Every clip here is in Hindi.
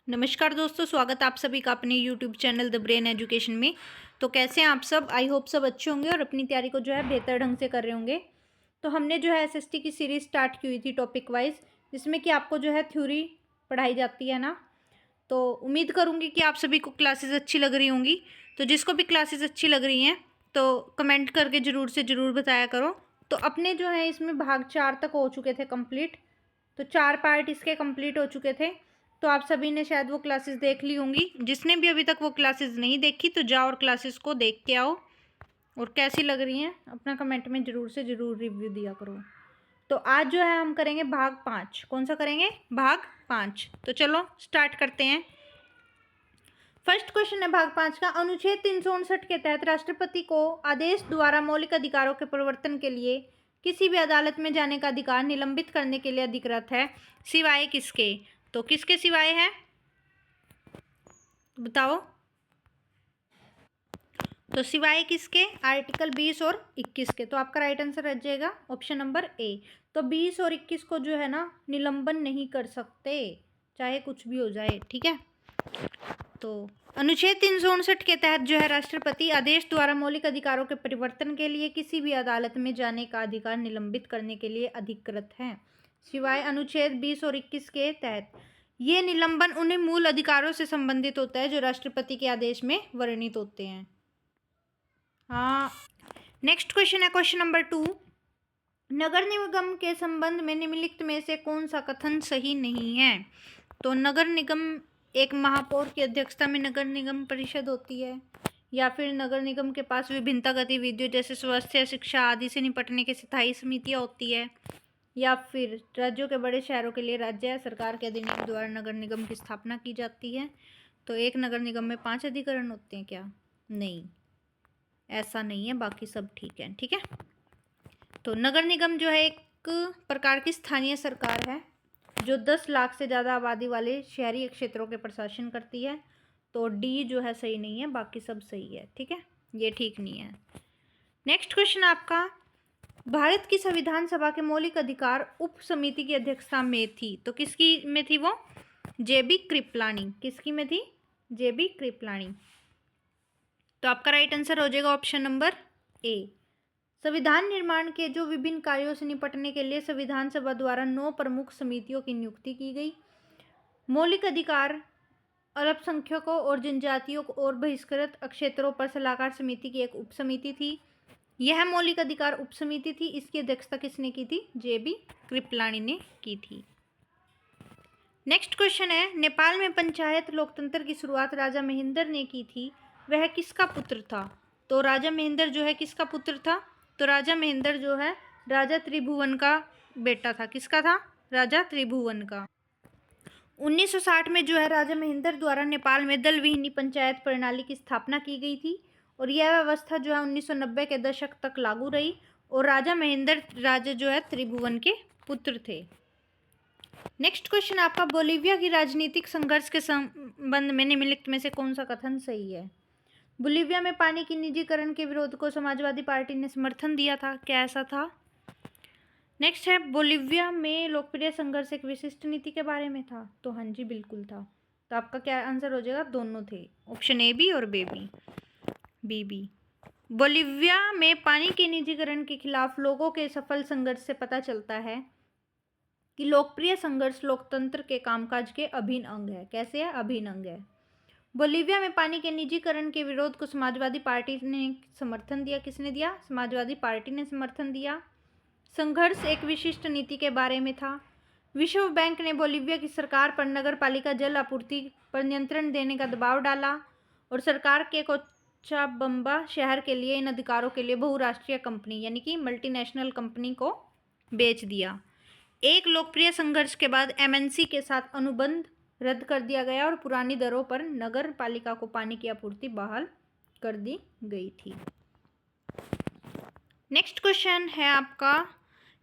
नमस्कार दोस्तों, स्वागत आप सभी का अपने YouTube channel the brain education में। तो कैसे हैं आप सब? आई होप सब अच्छे होंगे और अपनी तैयारी को जो है बेहतर ढंग से कर रहे होंगे। तो हमने जो है एसएसटी की सीरीज स्टार्ट की हुई थी टॉपिक वाइज, जिसमें कि आपको जो है थ्योरी पढ़ाई जाती है ना। तो उम्मीद करूँगी कि आप सभी को क्लासेस अच्छी लग रही होंगी। तो जिसको भी क्लासेस अच्छी लग रही हैं तो कमेंट करके ज़रूर से ज़रूर बताया करो। तो अपने जो है इसमें भाग 4 तक हो चुके थे कंप्लीट। तो 4 पार्ट इसके कंप्लीट हो चुके थे। तो आप सभी ने शायद वो क्लासेस देख ली होंगी। जिसने भी अभी तक वो क्लासेस नहीं देखी तो जाओ और क्लासेस को देख के आओ, और कैसी लग रही हैं अपना कमेंट में ज़रूर से ज़रूर रिव्यू दिया करो। तो आज जो है हम करेंगे भाग 5। कौन सा करेंगे? भाग 5। तो चलो स्टार्ट करते हैं। फर्स्ट क्वेश्चन है भाग 5 का। अनुच्छेद 359 के तहत राष्ट्रपति को आदेश द्वारा मौलिक अधिकारों के परिवर्तन के लिए किसी भी अदालत में जाने का अधिकार निलंबित करने के लिए अधिकृत है, सिवाय किसके? तो किसके सिवाय है बताओ। तो सिवाय किसके? आर्टिकल 20 और 21 के। तो आपका राइट आंसर रह जाएगा ऑप्शन नंबर ए। तो 20 और 21 को जो है ना निलंबन नहीं कर सकते, चाहे कुछ भी हो जाए, ठीक है। तो अनुच्छेद 359 के तहत जो है राष्ट्रपति आदेश द्वारा मौलिक अधिकारों के परिवर्तन के लिए किसी भी अदालत में जाने का अधिकार निलंबित करने के लिए अधिकृत है, सिवाय अनुच्छेद 20 और 21 के तहत। ये निलंबन उन्हें मूल अधिकारों से संबंधित होता है जो राष्ट्रपति के आदेश में वर्णित होते हैं। हाँ, नेक्स्ट क्वेश्चन है क्वेश्चन नंबर 2। नगर निगम के संबंध में निम्नलिखित में से कौन सा कथन सही नहीं है? तो नगर निगम एक महापौर की अध्यक्षता में नगर निगम परिषद होती है, या फिर नगर निगम के पास विभिन्न गतिविधियों जैसे स्वास्थ्य, शिक्षा आदि से निपटने की स्थायी समितियां होती है, या फिर राज्यों के बड़े शहरों के लिए राज्य सरकार के अधिनियम द्वारा नगर निगम की स्थापना की जाती है। तो एक नगर निगम में 5 अधिकरण होते हैं क्या? नहीं, ऐसा नहीं है, बाकी सब ठीक है, ठीक है। तो नगर निगम जो है एक प्रकार की स्थानीय सरकार है जो 10 लाख से ज़्यादा आबादी वाले शहरी क्षेत्रों के प्रशासन करती है। तो डी जो है सही नहीं है, बाकी सब सही है, ठीक है, ये ठीक नहीं है। नेक्स्ट क्वेश्चन आपका, भारत की संविधान सभा के मौलिक अधिकार उप समिति की अध्यक्षता में थी, तो किसकी में थी वो? जेबी कृपलानी। किसकी में थी? जेबी कृपलानी। तो आपका राइट आंसर हो जाएगा ऑप्शन नंबर ए। संविधान निर्माण के जो विभिन्न कार्यों से निपटने के लिए संविधान सभा द्वारा 9 प्रमुख समितियों की नियुक्ति की गई। मौलिक अधिकार, अल्पसंख्यकों और जनजातियों और बहिष्कृत क्षेत्रों पर सलाहकार समिति की एक उप समिति थी। यह मौलिक अधिकार उप समिति थी, इसकी अध्यक्षता किसने की थी? जेबी कृपलानी ने की थी। नेक्स्ट क्वेश्चन है, नेपाल में पंचायत लोकतंत्र की शुरुआत राजा महेंद्र ने की थी, वह किसका पुत्र था? तो राजा महेंद्र जो है किसका पुत्र था? तो राजा महेंद्र जो है राजा त्रिभुवन का बेटा था। किसका था? राजा त्रिभुवन का। 1960 में जो है राजा महेंद्र द्वारा नेपाल में दल विहीनी पंचायत प्रणाली की स्थापना की गई थी, और यह व्यवस्था जो है 1990 के दशक तक लागू रही, और राजा महेंद्र राजा जो है त्रिभुवन के पुत्र थे। नेक्स्ट क्वेश्चन आपका, बोलीविया की राजनीतिक संघर्ष के संबंध में निम्नलिखित में से कौन सा कथन सही है? बोलीविया में पानी की निजीकरण के विरोध को समाजवादी पार्टी ने समर्थन दिया था, क्या ऐसा था? नेक्स्ट है, बोलीविया में लोकप्रिय संघर्ष एक विशिष्ट नीति के बारे में था, तो हाँ जी बिल्कुल था। तो आपका क्या आंसर हो जाएगा? दोनों थे, ऑप्शन ए बी और बी बी। बोलीविया में पानी के निजीकरण के खिलाफ लोगों के सफल संघर्ष से पता चलता है कि लोकप्रिय संघर्ष लोकतंत्र के कामकाज के अभिन्न अंग है। कैसे है? अभिन्न अंग है। बोलीविया में पानी के निजीकरण के विरोध को समाजवादी पार्टी ने समर्थन दिया। किसने दिया? समाजवादी पार्टी ने समर्थन दिया। संघर्ष एक विशिष्ट नीति के बारे में था। विश्व बैंक ने बोलीविया की सरकार पर नगर पालिका जल आपूर्ति पर नियंत्रण देने का दबाव डाला, और सरकार के कोचाबम्बा शहर के लिए इन अधिकारों के लिए बहुराष्ट्रीय कंपनी यानी कि मल्टीनेशनल कंपनी को बेच दिया। एक लोकप्रिय संघर्ष के बाद एमएनसी के साथ अनुबंध रद्द कर दिया गया और पुरानी दरों पर नगर पालिका को पानी की आपूर्ति बहाल कर दी गई थी। नेक्स्ट क्वेश्चन है आपका,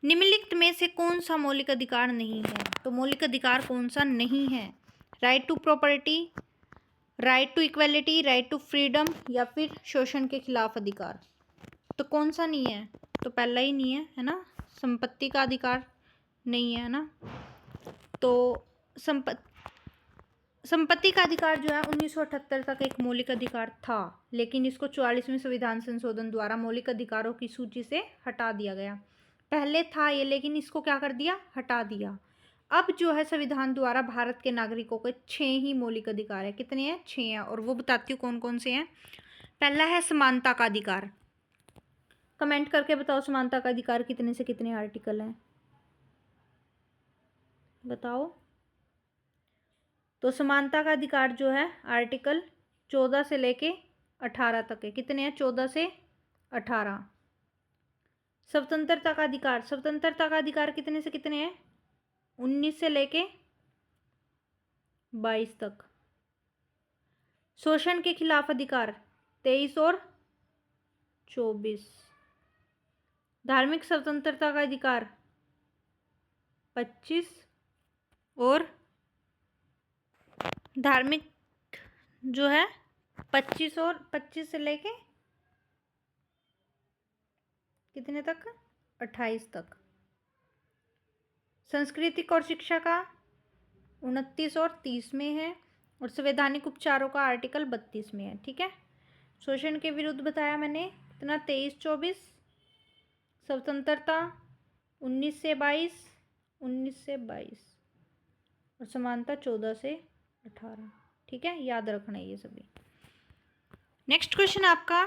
निम्नलिखित में से कौन सा मौलिक अधिकार नहीं है? तो मौलिक अधिकार कौन सा नहीं है? Right to property, right to equality, right to freedom, या फिर शोषण के खिलाफ अधिकार। तो कौन सा नहीं है? तो पहला ही नहीं है ना, संपत्ति का अधिकार नहीं है ना। तो संपत्ति का अधिकार जो है 1978 तक एक मौलिक अधिकार था, लेकिन इसको 44वें संविधान संशोधन द्वारा मौलिक अधिकारों की सूची से हटा दिया गया। पहले था ये, लेकिन इसको क्या कर दिया, हटा दिया। अब जो है संविधान द्वारा भारत के नागरिकों के 6 ही मौलिक अधिकार है। कितने हैं? 6 हैं, और वो बताती हूँ कौन कौन से हैं। पहला है समानता का अधिकार। कमेंट करके बताओ समानता का अधिकार कितने से कितने आर्टिकल हैं, बताओ। तो समानता का अधिकार जो है आर्टिकल 14 से लेके 18 तक है। कितने हैं? 14 से 18। स्वतंत्रता का अधिकार, स्वतंत्रता का अधिकार कितने से कितने हैं? 19 से लेके 22 तक। शोषण के खिलाफ अधिकार 23 और 24। धार्मिक स्वतंत्रता का अधिकार 25 और धार्मिक जो है 25 से लेके कितने तक? 28 तक। सांस्कृतिक और शिक्षा का 29 और 30 में है, और संवैधानिक उपचारों का आर्टिकल 32 में है। ठीक है। शोषण के विरुद्ध बताया मैंने कितना? 23-24। स्वतंत्रता 19 से 22 और समानता 14 से 18। ठीक है, याद रखना ये सभी। नेक्स्ट क्वेश्चन आपका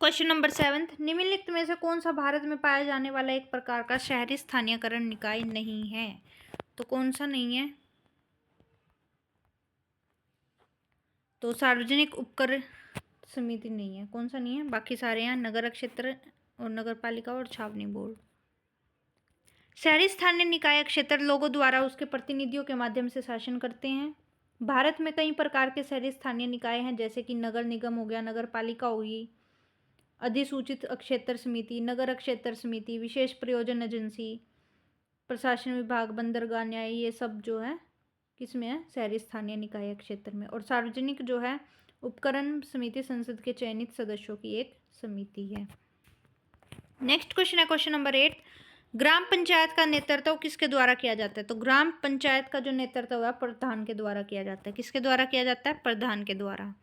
क्वेश्चन नंबर 7। निम्नलिखित में से कौन सा भारत में पाया जाने वाला एक प्रकार का शहरी स्थानीयकरण निकाय नहीं है? तो कौन सा नहीं है? तो सार्वजनिक उपकर समिति नहीं है। कौन सा नहीं है? बाकी सारे हैं, नगर क्षेत्र और नगर पालिका और छावनी बोर्ड। शहरी स्थानीय निकाय क्षेत्र लोगों द्वारा उसके प्रतिनिधियों के माध्यम से शासन करते हैं। भारत में कई प्रकार के शहरी स्थानीय निकाय हैं, जैसे कि नगर निगम हो गया, नगर पालिका होगी, अधिसूचित क्षेत्र समिति, नगर क्षेत्र समिति, विशेष प्रयोजन एजेंसी, प्रशासन विभाग, बंदरगाह, न्याय, ये सब जो है किसमें है? शहरी स्थानीय निकाय क्षेत्र में। और सार्वजनिक जो है उपकरण समिति संसद के चयनित सदस्यों की एक समिति है। नेक्स्ट क्वेश्चन है क्वेश्चन नंबर 8। ग्राम पंचायत का नेतृत्व किसके द्वारा किया जाता है? तो ग्राम पंचायत का जो नेतृत्व है प्रधान के द्वारा किया जाता है। किसके द्वारा किया जाता है? प्रधान के द्वारा।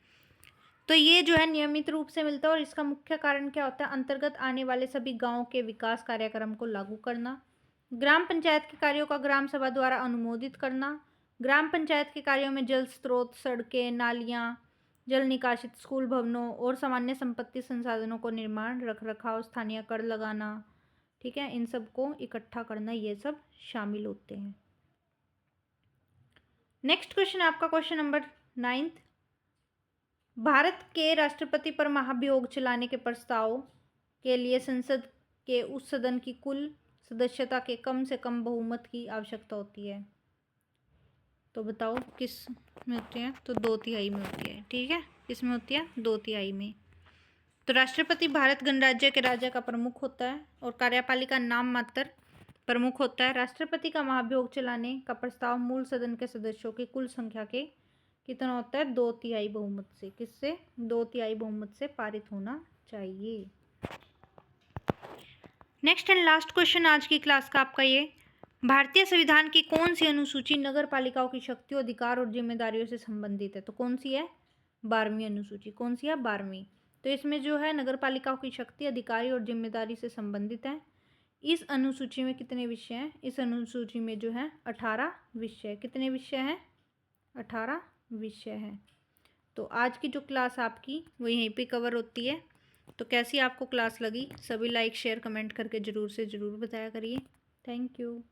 तो ये जो है नियमित रूप से मिलता है, और इसका मुख्य कारण क्या होता है? अंतर्गत आने वाले सभी गांवों के विकास कार्यक्रम को लागू करना, ग्राम पंचायत के कार्यों का ग्राम सभा द्वारा अनुमोदित करना, ग्राम पंचायत के कार्यों में जल स्रोत, सड़कें, नालियाँ, जल निकासित, स्कूल भवनों और सामान्य संपत्ति संसाधनों को निर्माण, रख रखाव, स्थानीय कर लगाना, ठीक है, इन सब को इकट्ठा करना, ये सब शामिल होते हैं। नेक्स्ट क्वेश्चन आपका क्वेश्चन नंबर 9। भारत के राष्ट्रपति पर महाभियोग चलाने के प्रस्ताव के लिए संसद के उस सदन की कुल सदस्यता के कम से कम बहुमत की आवश्यकता होती है। तो बताओ किस में होती है? तो 2/3 में होती है। ठीक है, किस में होती है? 2/3 में। तो राष्ट्रपति भारत गणराज्य के राज्य का प्रमुख होता है, और कार्यपालिका नाम मात्र प्रमुख होता है। राष्ट्रपति का महाभियोग चलाने का प्रस्ताव मूल सदन के सदस्यों की कुल संख्या के कितना होता है? 2/3 बहुमत से। किससे? 2/3 बहुमत से पारित होना चाहिए। नेक्स्ट एंड लास्ट क्वेश्चन आज की क्लास का आपका ये, भारतीय संविधान की कौन सी अनुसूची नगर पालिकाओं की शक्तियों, अधिकार और जिम्मेदारियों से संबंधित है? तो कौन सी है? 12वीं अनुसूची। कौन सी है? 12वीं। तो इसमें जो है नगर पालिकाओं की शक्ति, अधिकारी और जिम्मेदारी से संबंधित है। इस अनुसूची में कितने विषय हैं? इस अनुसूची में जो है 18 विषय। कितने विषय हैं? 18 विषय हैं। तो आज की जो क्लास आपकी वो यहीं पे कवर होती है। तो कैसी आपको क्लास लगी? सभी लाइक, शेयर, कमेंट करके ज़रूर से ज़रूर बताया करिए। Thank you.